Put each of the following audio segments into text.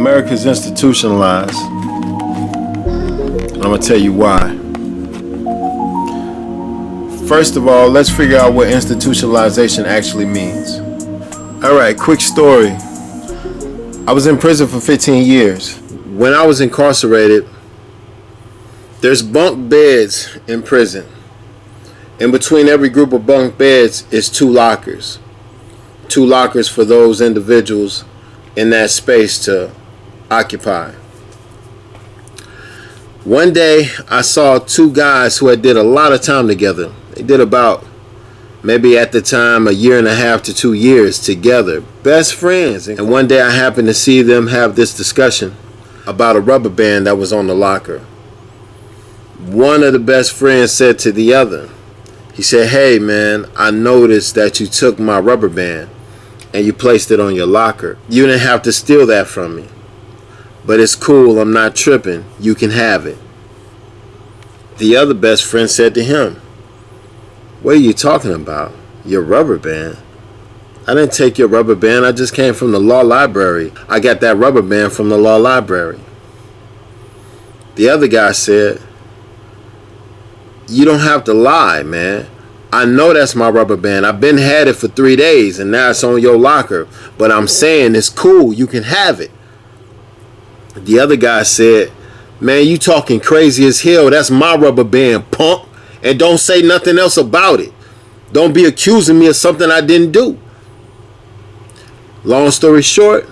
America's institutionalized. And I'm going to tell you why. First of all, let's figure out what institutionalization actually means. Alright, quick story. I was in prison for 15 years. When I was incarcerated, there's bunk beds in prison. In between every group of bunk beds is 2 lockers. 2 lockers for those individuals in that space to occupy. One day I saw 2 guys who had did a lot of time together. They did about, maybe at the time, 1.5 to 2 years together. Best friends. And one day I happened to see them have this discussion about a rubber band that was on the locker. One of the best friends said to the other, he said, "Hey man, I noticed that you took my rubber band and you placed it on your locker. You didn't have to steal that from me. But it's cool, I'm not tripping. You can have it." The other best friend said to him, "What are you talking about? Your rubber band? I didn't take your rubber band. I just came from the law library. I got that rubber band from the law library." The other guy said, "You don't have to lie, man. I know that's my rubber band. I've been had it for 3 days and now it's on your locker. But I'm saying it's cool. You can have it." The other guy said, "Man, you talking crazy as hell. That's my rubber band, punk. And don't say nothing else about it. Don't be accusing me of something I didn't do." Long story short,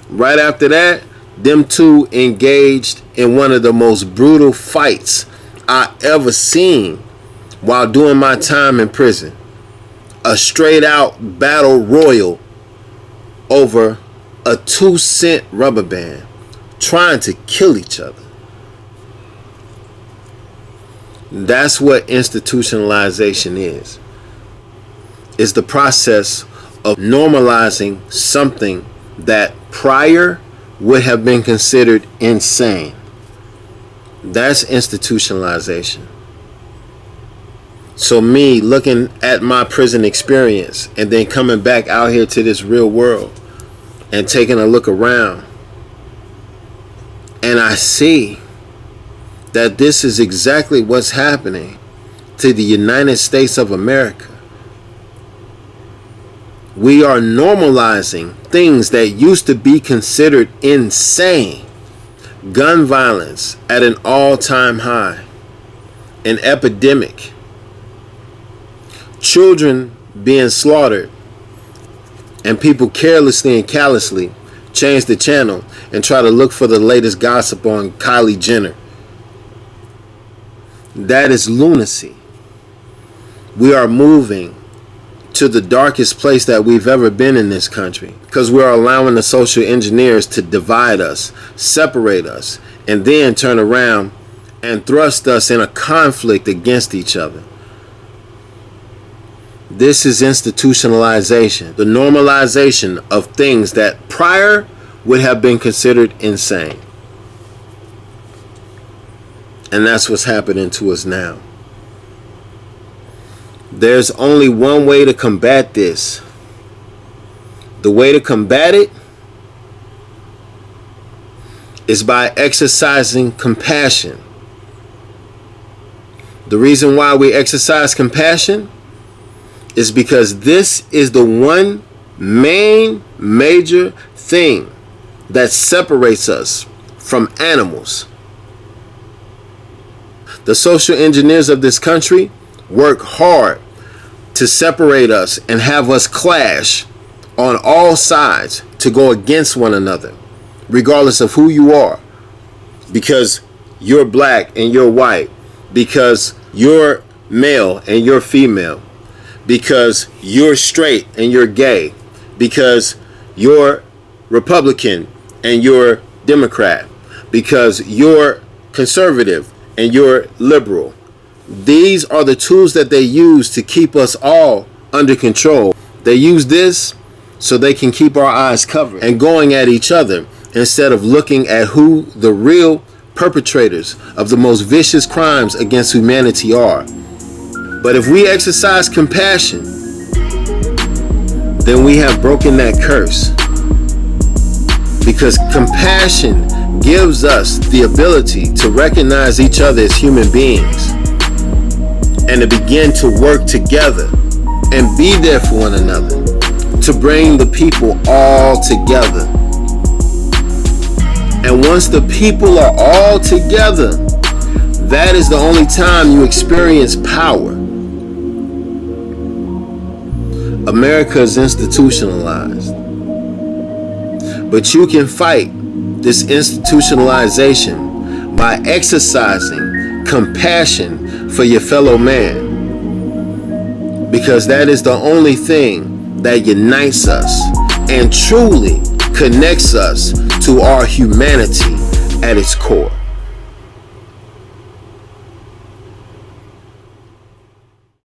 right after that, them 2 engaged in one of the most brutal fights I ever seen while doing my time in prison. A straight out battle royal over a 2-cent rubber band, trying to kill each other. That's what institutionalization is. It's the process of normalizing something that prior would have been considered insane. That's institutionalization. So me looking at my prison experience and then coming back out here to this real world and taking a look around, and I see that this is exactly what's happening to the United States of America. We are normalizing things that used to be considered insane. Gun violence at an all-time high. An epidemic. Children being slaughtered. And people carelessly and callously change the channel and try to look for the latest gossip on Kylie Jenner. That is lunacy. We are moving to the darkest place that we've ever been in this country because we're allowing the social engineers to divide us, separate us, and then turn around and thrust us in a conflict against each other. This is institutionalization, the normalization of things that prior would have been considered insane. And that's what's happening to us now. There's only one way to combat this. The way to combat it is by exercising compassion. The reason why we exercise compassion is because this is the one main major thing that separates us from animals. The social engineers of this country work hard to separate us and have us clash on all sides to go against one another, regardless of who you are. Because you're black and you're white. Because you're male and you're female. Because you're straight and you're gay. Because you're Republican and you're Democrat. Because you're conservative and you're liberal. These are the tools that they use to keep us all under control. They use this so they can keep our eyes covered and going at each other instead of looking at who the real perpetrators of the most vicious crimes against humanity are. But if we exercise compassion, then we have broken that curse. Because compassion gives us the ability to recognize each other as human beings and to begin to work together and be there for one another, to bring the people all together. And once the people are all together, that is the only time you experience power. America is institutionalized. But you can fight this institutionalization by exercising compassion for your fellow man. Because that is the only thing that unites us and truly connects us to our humanity at its core.